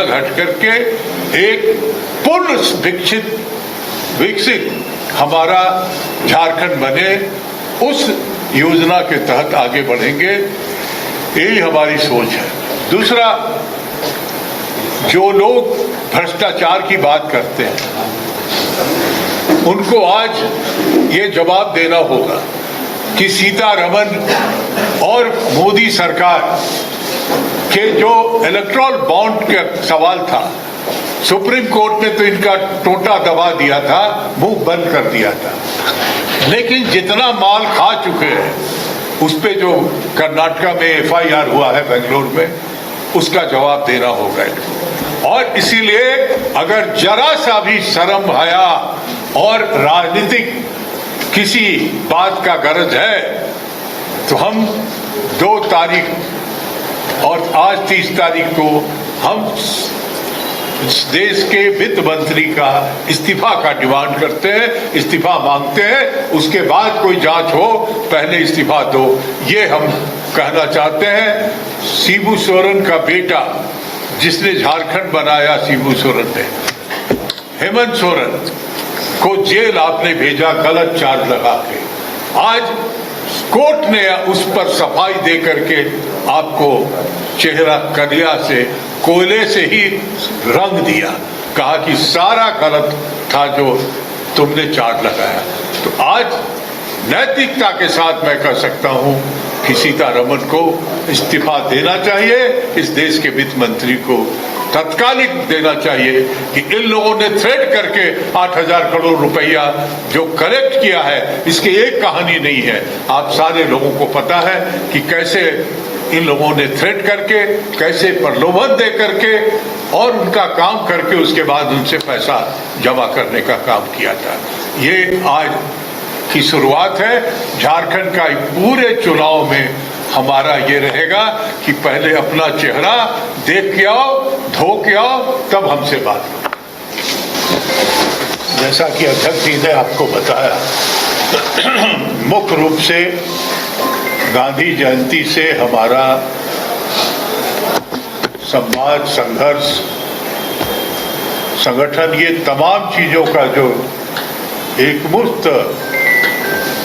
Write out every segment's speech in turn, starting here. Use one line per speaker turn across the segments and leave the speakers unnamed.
हट करके एक पूर्ण विकसित हमारा झारखंड बने, उस योजना के तहत आगे बढ़ेंगे। यही हमारी सोच है। दूसरा, जो लोग भ्रष्टाचार की बात करते हैं उनको आज ये जवाब देना होगा कि सीतारमण और मोदी सरकार के जो इलेक्ट्रल बॉन्ड का सवाल था, सुप्रीम कोर्ट ने तो इनका टोटा दबा दिया था, मुंह बंद कर दिया था। लेकिन जितना माल खा चुके हैं उस पे जो कर्नाटका में FIR हुआ है बेंगलोर में, उसका जवाब देना होगा इनको। और इसीलिए अगर जरा सा भी शर्म हया और राजनीतिक किसी बात का गरज है तो हम 2 तारीख और आज 30 तारीख को हम देश के वित्त मंत्री का इस्तीफा का डिमांड करते हैं, इस्तीफा मांगते हैं। उसके बाद कोई जांच हो, पहले इस्तीफा दो, ये हम कहना चाहते हैं। शिबू सोरेन का बेटा जिसने झारखंड बनाया, शिबू सोरेन ने, हेमंत सोरेन को जेल आपने भेजा गलत चार्ज लगा के। आज कोर्ट ने उस पर सफाई दे करके आपको चेहरा कलिया से, कोयले से ही रंग दिया, कहा कि सारा गलत था जो तुमने चार्ज लगाया। तो आज नैतिकता के साथ मैं कह सकता हूं कि सीतारमण को इस्तीफा देना चाहिए। इस देश के वित्त मंत्री को तत्कालिक देना चाहिए कि इन लोगों ने थ्रेट करके 8,000 करोड़ रुपया जो कलेक्ट किया है, इसकी एक कहानी नहीं है। आप सारे लोगों को पता है कि कैसे इन लोगों ने थ्रेट करके, कैसे प्रलोभन दे करके और उनका काम करके उसके बाद उनसे पैसा जमा करने का काम किया था। ये आज की शुरुआत है। झारखंड का पूरे चुनाव में हमारा ये रहेगा कि पहले अपना चेहरा देख के आओ, धो के आओ, तब हमसे बात करो। जैसा कि अध्यक्ष जी ने आपको बताया, मुख्य रूप से गांधी जयंती से हमारा समाज, संघर्ष, संगठन, ये तमाम चीजों का जो एकमुश्त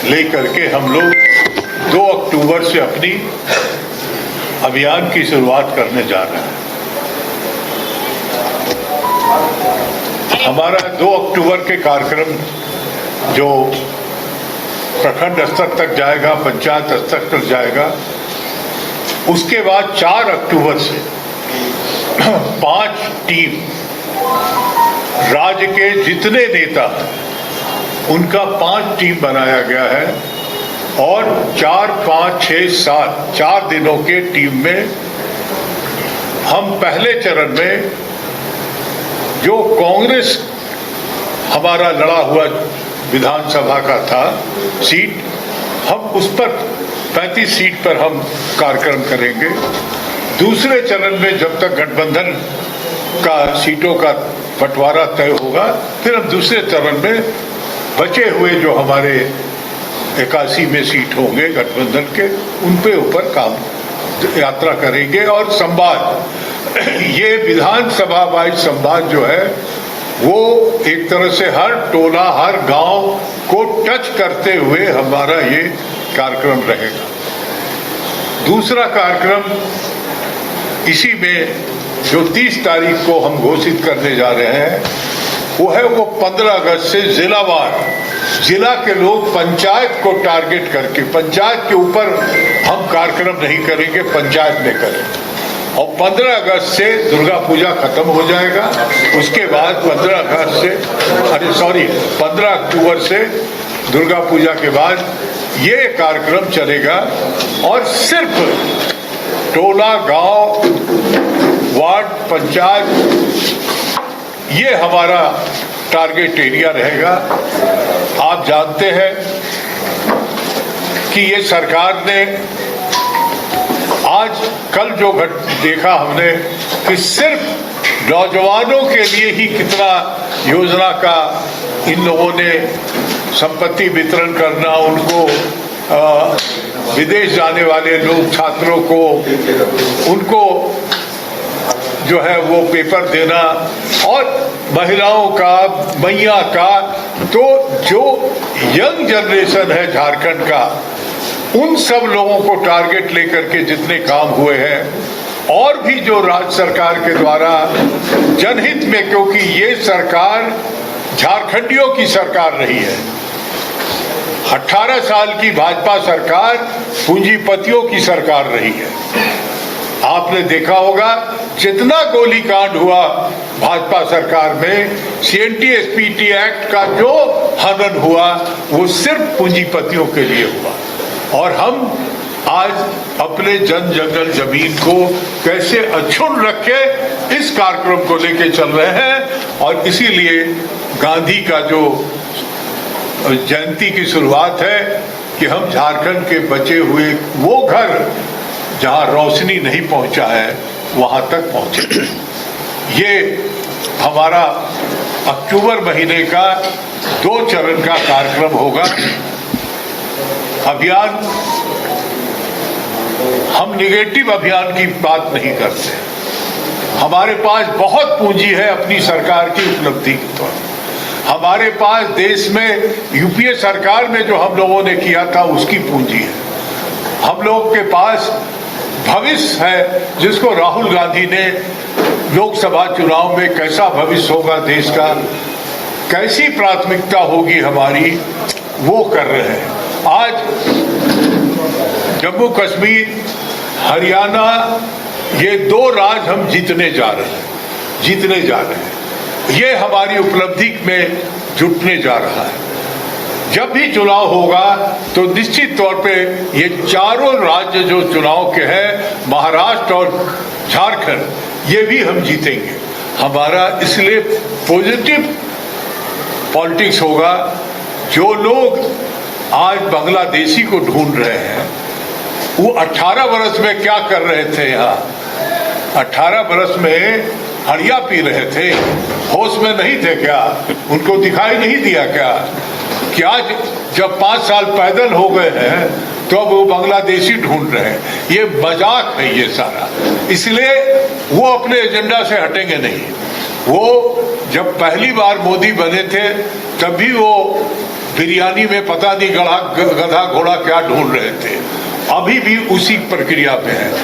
लेकर के हम लोग 2 अक्टूबर से अपनी अभियान की शुरुआत करने जा रहे हैं। हमारा 2 अक्टूबर के कार्यक्रम जो प्रखंड स्तर तक जाएगा, पंचायत स्तर तक जाएगा, उसके बाद 4 अक्टूबर से 5 टीम, राज्य के जितने नेता उनका 5 टीम बनाया गया है और 4, 5, 6, 7 4 दिनों के टीम में हम पहले चरण में जो कांग्रेस हमारा लड़ा हुआ विधानसभा का था सीट, हम उस पर 35 सीट पर हम कार्यक्रम करेंगे। दूसरे चरण में जब तक गठबंधन का सीटों का बंटवारा तय होगा, फिर हम दूसरे चरण में बचे हुए जो हमारे 81 में सीट होंगे गठबंधन के, उन पे ऊपर काम यात्रा करेंगे। और संवाद, ये विधानसभा वाइज संवाद जो है वो एक तरह से हर टोला, हर गांव को टच करते हुए हमारा ये कार्यक्रम रहेगा। दूसरा कार्यक्रम इसी में जो 30 तारीख को हम घोषित करने जा रहे हैं, वो है वो 15 अगस्त से जिलावार, जिला के लोग पंचायत को टारगेट करके, पंचायत के ऊपर हम कार्यक्रम नहीं करेंगे, पंचायत में करेंगे। और 15 अगस्त से दुर्गा पूजा खत्म हो जाएगा। उसके बाद 15 अक्टूबर से दुर्गा पूजा के बाद ये कार्यक्रम चलेगा और सिर्फ टोला, गांव, वार्ड, पंचायत, ये हमारा टारगेट एरिया रहेगा। आप जानते हैं कि ये सरकार ने आज कल जो देखा हमने कि सिर्फ नौजवानों के लिए ही कितना योजना का इन लोगों ने संपत्ति वितरण करना, उनको विदेश जाने वाले लोग, छात्रों को, उनको जो है वो पेपर देना और महिलाओं का, मैया का, तो जो यंग जनरेशन है झारखंड का, उन सब लोगों को टारगेट लेकर के जितने काम हुए हैं, और भी जो राज्य सरकार के द्वारा जनहित में, क्योंकि ये सरकार झारखंडियों की सरकार रही है। 18 साल की भाजपा सरकार पूंजीपतियों की सरकार रही है। आपने देखा होगा जितना गोलीकांड हुआ भाजपा सरकार में, CNT-SPT एक्ट का जो हनन हुआ वो सिर्फ पूंजीपतियों के लिए हुआ। और हम आज अपने जन जंगल जमीन को कैसे अक्षुण्ण रखे, इस कार्यक्रम को लेके चल रहे हैं। और इसीलिए गांधी का जो जयंती की शुरुआत है कि हम झारखंड के बचे हुए वो घर जहां रोशनी नहीं पहुंचा है वहां तक पहुंचे। ये हमारा अक्टूबर महीने का 2 चरण का कार्यक्रम होगा। अभियान, हम निगेटिव अभियान की बात नहीं करते। हमारे पास बहुत पूंजी है अपनी सरकार की उपलब्धि के तौर पर। हमारे पास देश में यूपीए सरकार में जो हम लोगों ने किया था उसकी पूंजी है। हम लोग के पास भविष्य है, जिसको राहुल गांधी ने लोकसभा चुनाव में कैसा भविष्य होगा देश का, कैसी प्राथमिकता होगी हमारी, वो कर रहे हैं। आज जम्मू कश्मीर, हरियाणा, ये 2 राज्य हम जीतने जा रहे हैं। ये हमारी उपलब्धि में जुटने जा रहा है। जब भी चुनाव होगा तो निश्चित तौर पे ये चारों राज्य जो चुनाव के हैं, महाराष्ट्र और झारखंड, ये भी हम जीतेंगे। हमारा इसलिए पॉजिटिव पॉलिटिक्स होगा। जो लोग आज बांग्लादेशी को ढूंढ रहे हैं, वो 18 वर्ष में क्या कर रहे थे यहाँ? 18 वर्ष में हड़िया पी रहे थे, होश में नहीं थे क्या? उनको दिखाई नहीं दिया क्या? क्या जब 5 साल पैदल हो गए हैं तो अब वो बांग्लादेशी ढूंढ रहे हैं? ये मजाक है ये सारा। इसलिए वो अपने एजेंडा से हटेंगे नहीं। वो जब पहली बार मोदी बने थे तब भी वो बिरयानी में पता नहीं गधा घोड़ा क्या ढूंढ रहे थे, अभी भी उसी प्रक्रिया पे है।